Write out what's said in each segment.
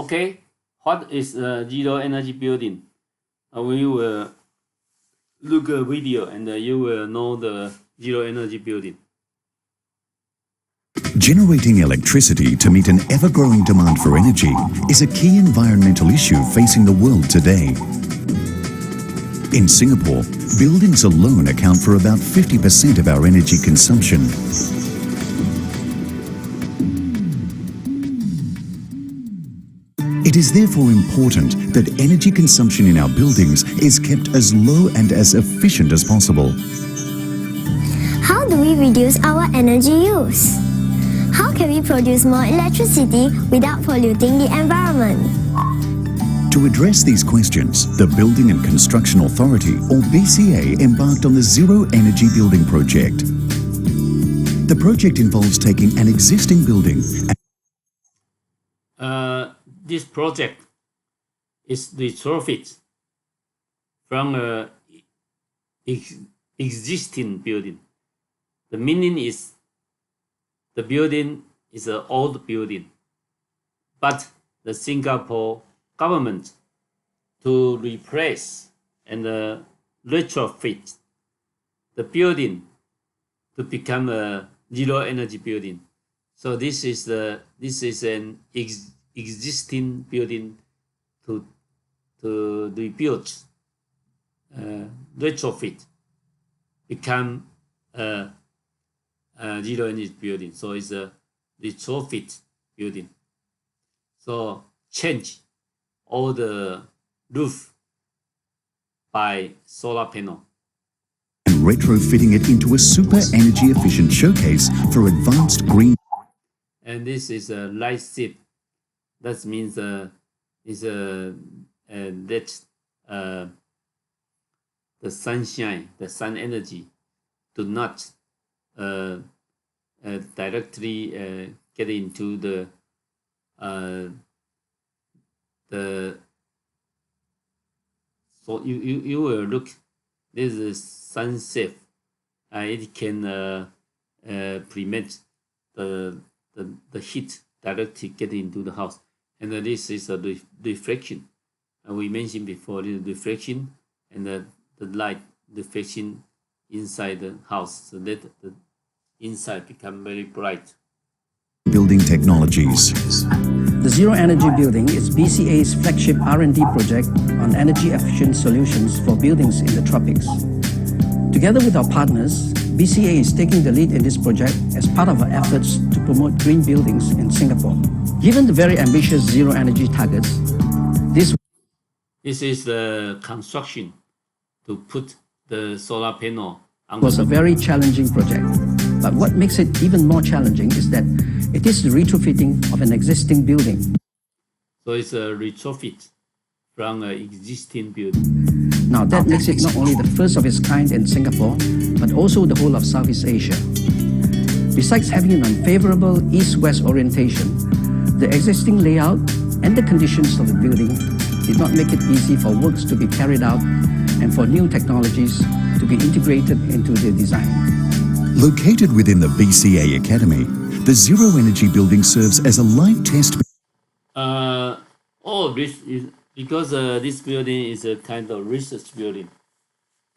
Okay, what is a zero energy building? We will look a video and you will know the zero energy building. Generating electricity to meet an ever-growing demand for energy is a key environmental issue facing the world today. In Singapore, buildings alone account for about 50% of our energy consumption. It is therefore important that energy consumption in our buildings is kept as low and as efficient as possible. How do we reduce our energy use? How can we produce more electricity without polluting the environment? To address these questions, the Building and Construction Authority, or BCA, embarked on the Zero Energy Building Project. The project involves taking an existing building and this project is retrofit from an existing building. The meaning is the building is an old building, but the Singapore government to replace and retrofit the building to become a zero energy building. So this is an existing building to rebuild, retrofit, become a zero energy building. So it's a retrofit building. So change all the roof by solar panel. and retrofitting it into a super energy efficient showcase for advanced green. And this is a light ship. That means the sunshine, the sun energy, do not directly get into the so you will look. This is sunset. It can prevent the heat directly get into the house. And this is a reflection. We mentioned before the reflection and the light reflection inside the house, so that the inside become very bright. Building technologies. The Zero Energy Building is BCA's flagship R&D project on energy-efficient solutions for buildings in the tropics. Together with our partners, BCA is taking the lead in this project as part of our efforts to promote green buildings in Singapore. Given the very ambitious zero energy targets, this is the construction to put the solar panel on was a very challenging project. But what makes it even more challenging is that it is the retrofitting of an existing building. So it's a retrofit from an existing building. Now that makes it not only the first of its kind in Singapore, but also the whole of Southeast Asia. Besides having an unfavorable east-west orientation, the existing layout and the conditions of the building did not make it easy for works to be carried out and for new technologies to be integrated into the design. Located within the BCA Academy, the Zero Energy Building serves as a live test. This is because this building is a kind of research building.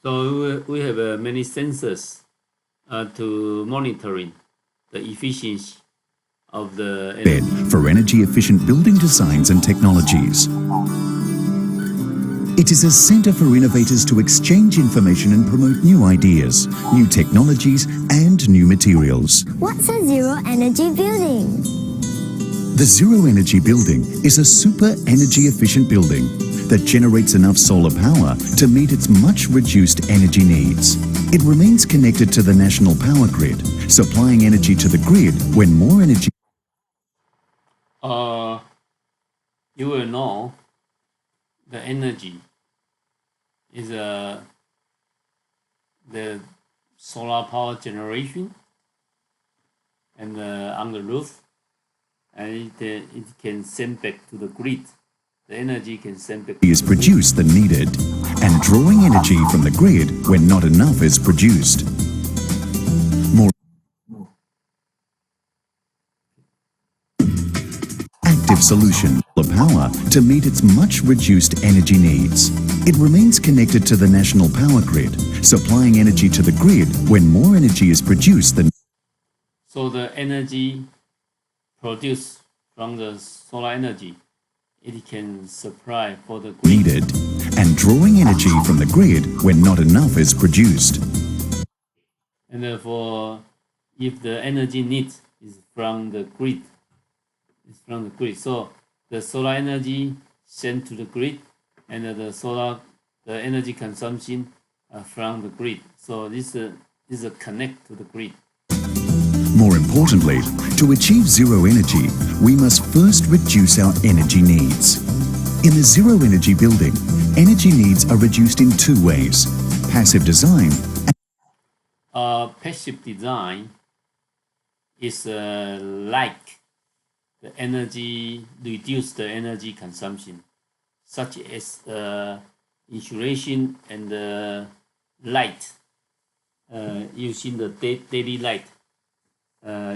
So we have many sensors to monitoring the efficiency of the energy. For energy-efficient building designs and technologies. It is a center for innovators to exchange information and promote new ideas, new technologies, and new materials. What's a zero energy building? The Zero Energy Building is a super energy-efficient building that generates enough solar power to meet its much reduced energy needs. It remains connected to the national power grid, supplying energy to the grid when more energy. You will know the energy is the solar power generation and on the roof, and it can send back to the grid. The energy can send back. Is produced than needed, and drawing energy from the grid when not enough is produced. More active solution of power to meet its much reduced energy needs. It remains connected to the national power grid, supplying energy to the grid when more energy is produced than So the energy produced from the solar energy, it can supply for the grid. needed, and drawing energy from the grid when not enough is produced. And therefore, if the energy need is from the grid, so the solar energy sent to the grid, and the energy consumption from the grid. So this is a connect to the grid. More importantly, to achieve zero energy, we must first reduce our energy needs. In the zero energy building, energy needs are reduced in two ways: passive design. Passive design is like the energy, reduce the energy consumption, such as insulation and light, using the daily light,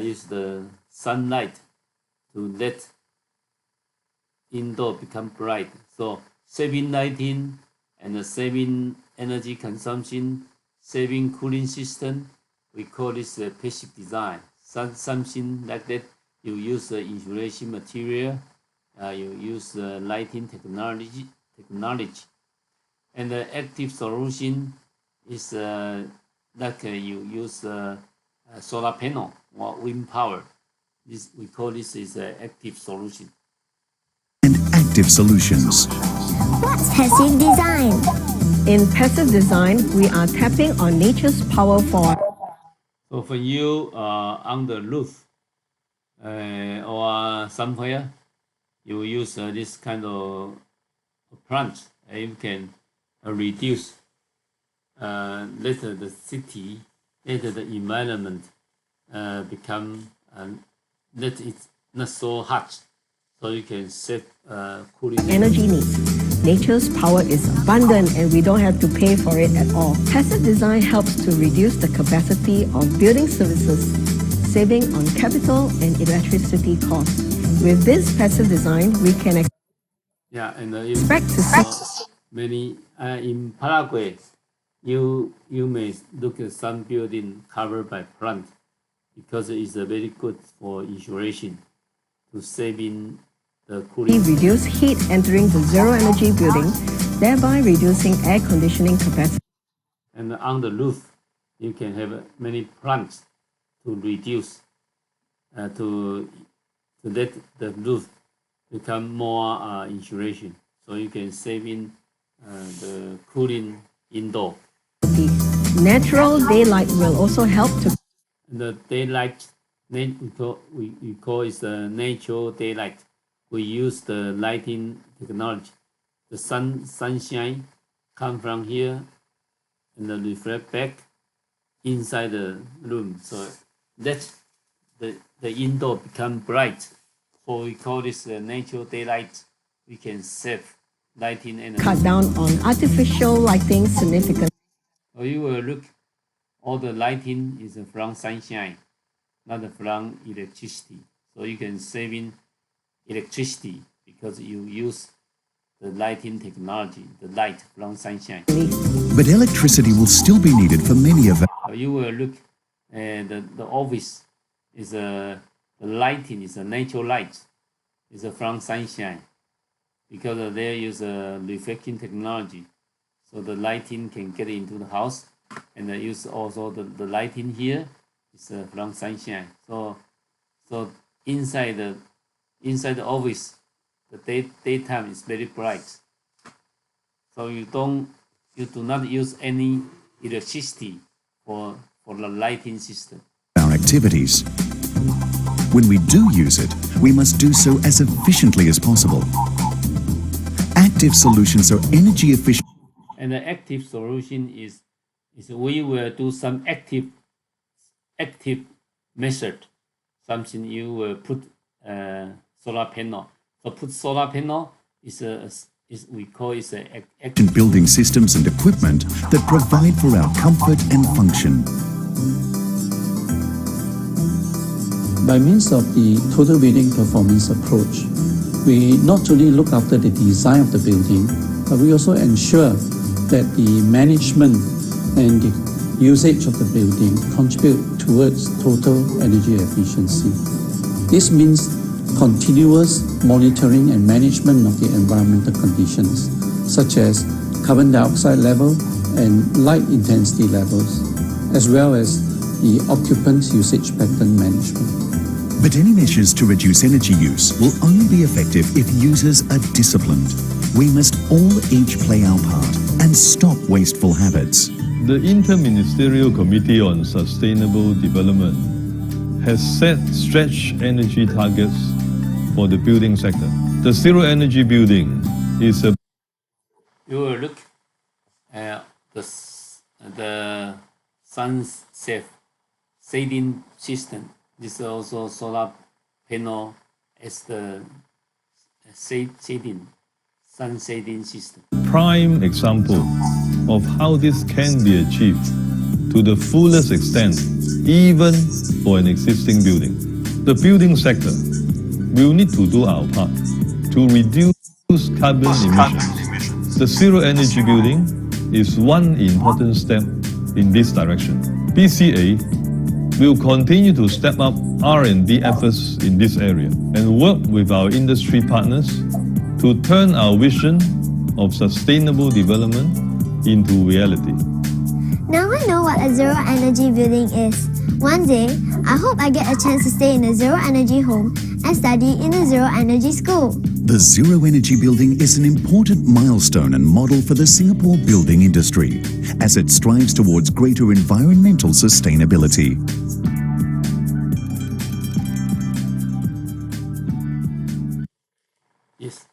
use the sunlight to let indoor become bright. So saving lighting and saving energy consumption, saving cooling system, we call this passive design. Something like that. You use insulation material, you use lighting technology, and the active solution is like you use solar panel or wind power. This we call this is active solution. And active solutions. What's passive design? In passive design, we are tapping on nature's power for. So for you on the roof or somewhere, you use this kind of plant, you can reduce later the city, later the environment become that it's not so hot, so you can save cooling Energy needs. Nature's power is abundant and we don't have to pay for it at all. Passive design helps to reduce the capacity of building services, saving on capital and electricity costs. With this passive design, we can expect to see many in Paraguay. You may look at some building covered by plant because it's very good for insulation to saving the cooling. reduce heat entering the zero energy building, thereby reducing air conditioning capacity. And on the roof, you can have many plants to reduce to let the roof become more insulation, so you can save in the cooling indoor. Natural daylight will also help to The daylight, we call it natural daylight. We use the lighting technology. The sunshine come from here and then reflect back inside the room. So that the indoor become bright. So we call this natural daylight. We can save lighting energy. cut down on artificial lighting significantly. So you will look, all the lighting is from sunshine, not from electricity. So you can save in electricity because you use the lighting technology, the light from sunshine. But electricity will still be needed for many of our So you will look, the office is the lighting is a natural light, is from sunshine, because they use a reflecting technology, so the lighting can get into the house, and they use also the lighting here is from sunshine. So inside the office, the daytime is very bright. So you do not use any electricity for the lighting system. our activities. When we do use it, we must do so as efficiently as possible. Active solutions are energy efficient. And the active solution is we will do some active method. Something you will put solar panel. So put solar panel is we call it active. Building systems and equipment that provide for our comfort and function. By means of the total building performance approach, we not only look after the design of the building, but we also ensure that the management and the usage of the building contribute towards total energy efficiency. This means continuous monitoring and management of the environmental conditions, such as carbon dioxide level and light intensity levels, as well as the occupants' usage pattern management. But any measures to reduce energy use will only be effective if users are disciplined. We must all each play our part and stop wasteful habits. The Interministerial Committee on Sustainable Development has set stretch energy targets for the building sector. The zero energy building is a You will look at the sun's safe shading system. This is also solar panel as the shading, sun shading system. prime example of how this can be achieved to the fullest extent, even for an existing building. The building sector will need to do our part to reduce carbon emissions. The zero energy building is one important step in this direction. BCA will continue to step up R&D efforts in this area and work with our industry partners to turn our vision of sustainable development into reality. Now I know what a zero energy building is. One day, I hope I get a chance to stay in a zero energy home and study in a zero energy school. The Zero Energy Building is an important milestone and model for the Singapore building industry as it strives towards greater environmental sustainability. Yes,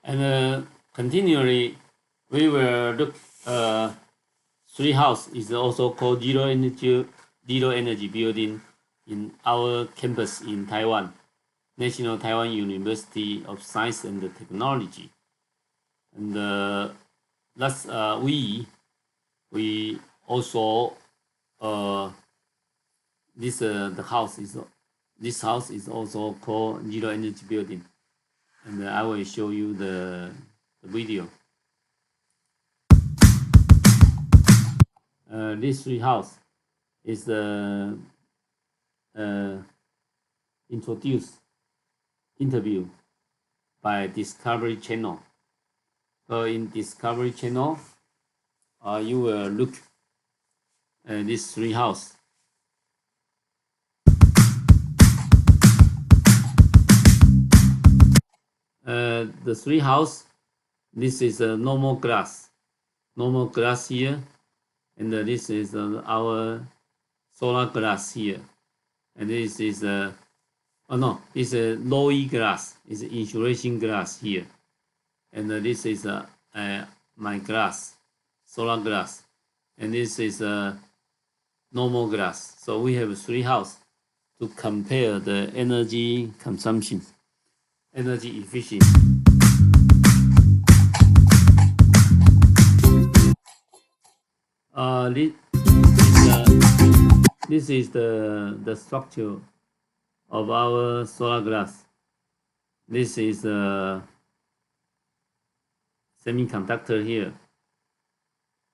and continually we will look. Three house is also called zero energy building in our campus in Taiwan, National Taiwan University of Science and Technology, and that's we also this house is also called zero energy building, and I will show you the video. This tree house is interview by Discovery Channel. So in Discovery Channel, you will look at this tree house. The tree house, this is a normal glass here. And this is our solar glass here, and this is this is a low E glass, is insulation glass here, and this is my glass, solar glass, and this is normal glass. So we have three houses to compare the energy consumption, energy efficiency. This is the structure of our solar glass. This is a semiconductor here.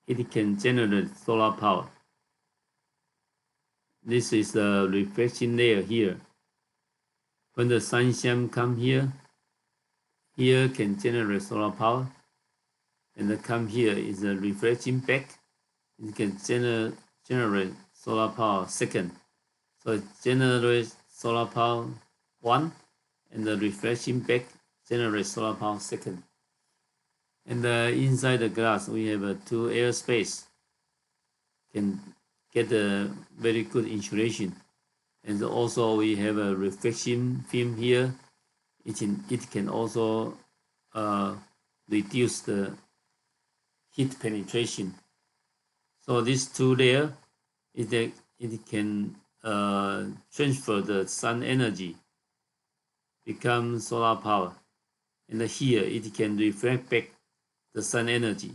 It can generate solar power. This is the reflection layer here. When the sunshine comes here can generate solar power, and the come here is a reflection back. It can generate solar power second. So it generates solar power one, and the reflection back generates solar power second. And inside the glass we have two air space. Can get a very good insulation. And also we have a reflection film here. It can also reduce the heat penetration. So these two layers, it can transfer the sun energy, become solar power, and here it can reflect back the sun energy.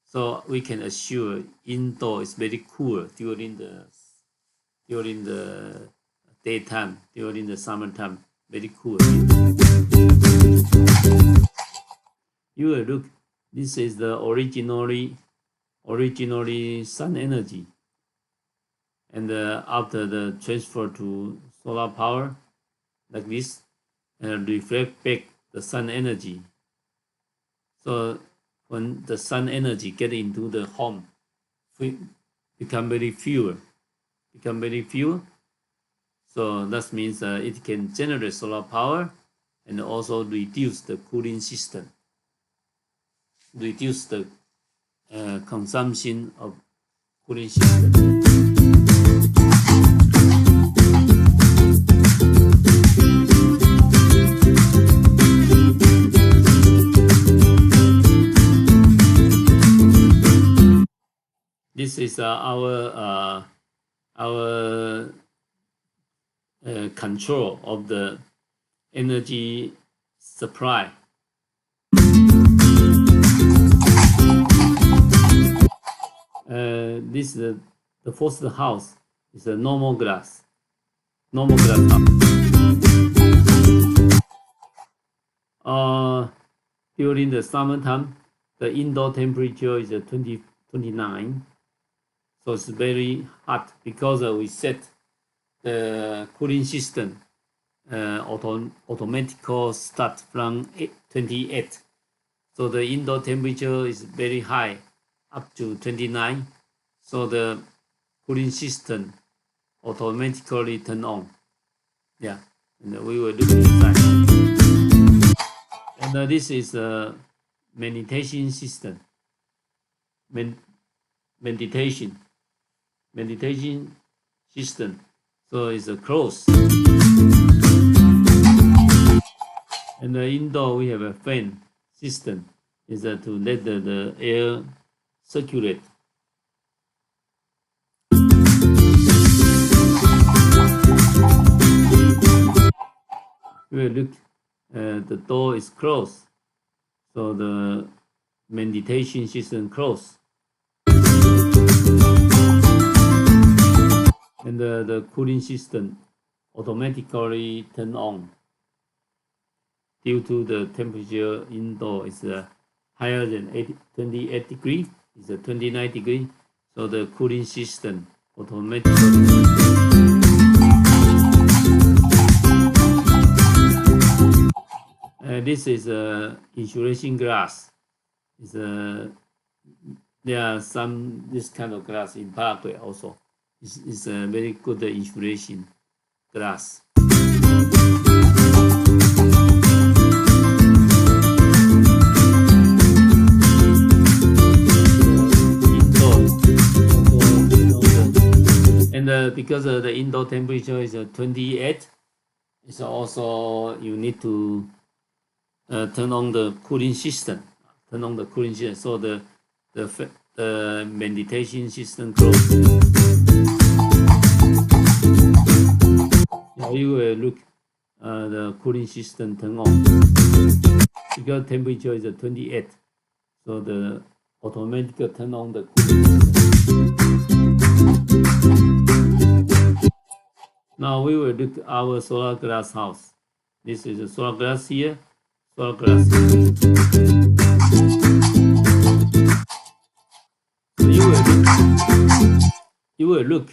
So we can assure indoor is very cool during the daytime, during the summertime. Very cool. You will look, this is the originally sun energy. And after the transfer to solar power, like this, reflect back the sun energy. So when the sun energy get into the home, become very fewer. So that means it can generate solar power and also reduce the cooling system, reduce the consumption of cooling system. This is our control of the energy supply. This is the first house is a normal glass house. During the summertime, the indoor temperature is 29. So it's very hot because we set the cooling system automatically start from 28. So the indoor temperature is very high, up to 29. So the cooling system automatically turn on. Yeah, and we will look inside. And this is a meditation system. Meditation system. So it's a close. And indoor we have a fan system. Is to let the air circulate. We look, the door is closed, so the meditation system closed. And the cooling system automatically turn on due to the temperature indoor is higher than 28 degrees, it's 29 degrees, so the cooling system automatically. This is insulation glass. There are some this kind of glass in Paraguay also. It's a very good insulation glass. And because the indoor temperature is 28, it's also you need to turn on the cooling system. So the meditation system closed. Now you will look the cooling system turn on because temperature is 28, so the automatic turn on the cooling system. Now we will look at our solar glass house. This is a solar glass here, solar glass here. So you will look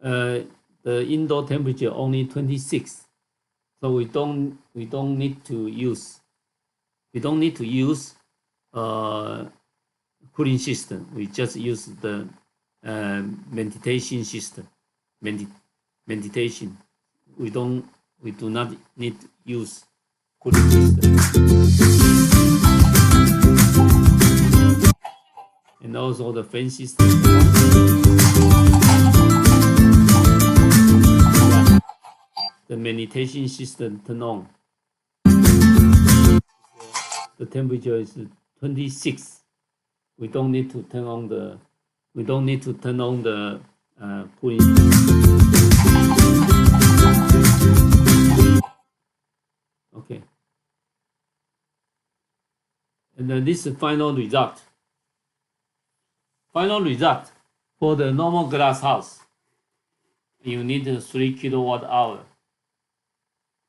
the indoor temperature only 26. So we don't need to use cooling system. We just use the meditation system. Meditation. We do not need to use cooling system. And also the fan system. The meditation system turn on. The temperature is 26. We don't need to turn on the cooling system. Okay. And then this is final result. Final result for the normal glass house. You need 3 kilowatt hour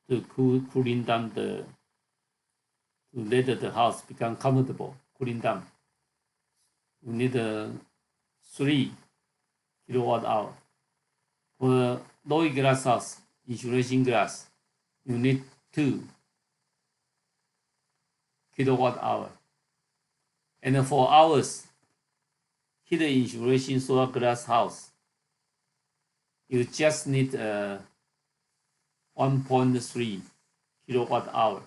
to cooling down to let the house become comfortable, cooling down. You need 3 kilowatt hour. For low glass house, insulation glass, you need 2 kilowatt hour. And for ours, heat insulation solar glass house, you just need 1.3 kilowatt hour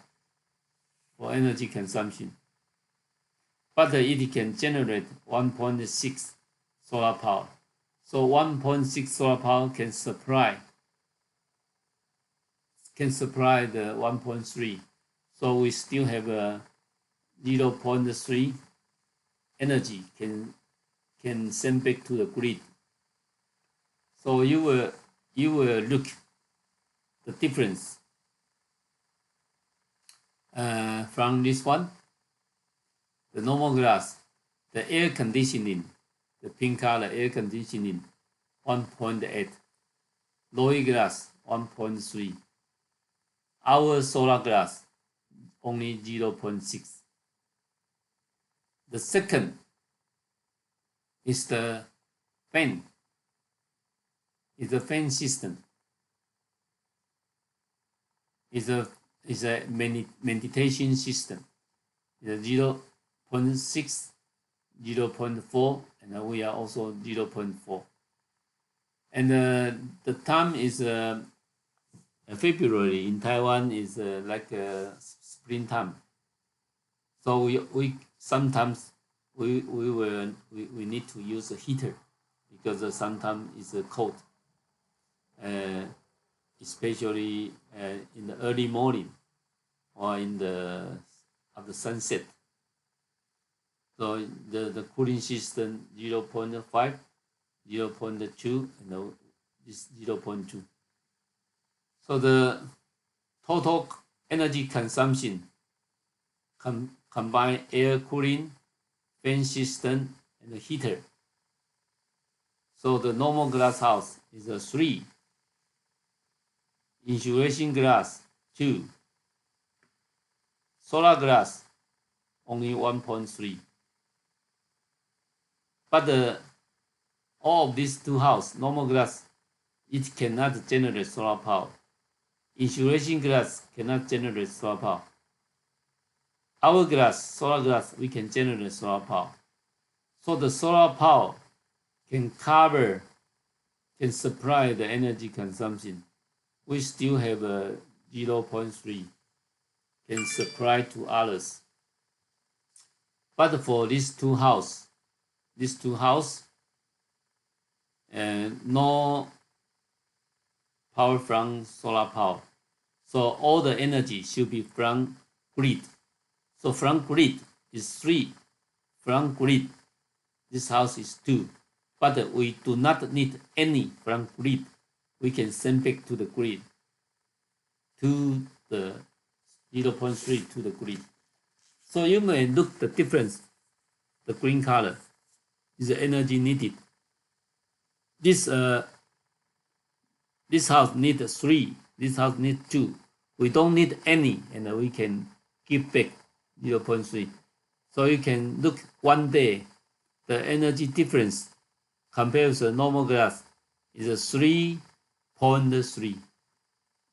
for energy consumption. But it can generate 1.6 solar power. So 1.6 solar power can supply the 1.3. So we still have a 0.3 energy can send back to the grid. So you will look the difference from this one, the normal glass, the air conditioning, the pink color air conditioning, 1.8, low glass 1.3, our solar glass only 0.6. The second is the fan. Is the fan system. Is a meditation system. It's 0.6, 0.4, and we are also 0.4. And the time is February in Taiwan is like springtime. So we sometimes we need to use a heater because sometimes it's cold, especially in the early morning or in the of the sunset. So the cooling system 0.5, 0.2, and this 0.2. So the total energy consumption combine air cooling, fan system, and the heater. So the normal glass house is a 3, insulation glass 2, solar glass only 1.3. But all of these two houses, normal glass, it cannot generate solar power. Insulation glass cannot generate solar power. Our glass, solar glass, we can generate solar power. So the solar power can supply the energy consumption. We still have a 0.3 can supply to others. But for these two houses, no power from solar power. So all the energy should be from grid. So from grid is 3. From grid, this house is 2. But we do not need any from grid. We can send back to the grid, to the 0.3 to the grid. So you may look the difference. The green color is the energy needed. This house needs 3. This house needs 2. We don't need any, and we can give back 0.3. So you can look one day, the energy difference compared to the normal glass is a 3.3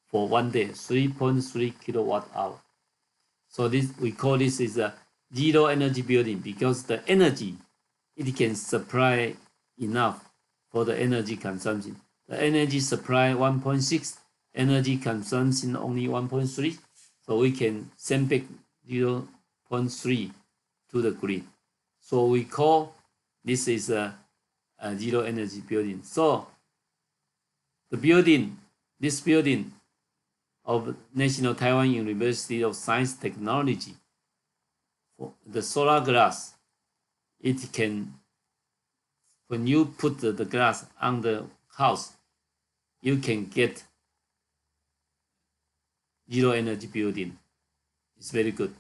for one day, 3.3 kilowatt hour. So this we call this is a zero energy building because the energy it can supply enough for the energy consumption. The energy supply 1.6, energy consumption only 1.3, so we can send back 0.3 to the grid. So we call this is a zero energy building. So this building of National Taiwan University of Science Technology, for the solar glass, it can, when you put the glass on the house, you can get zero energy building. It's very good.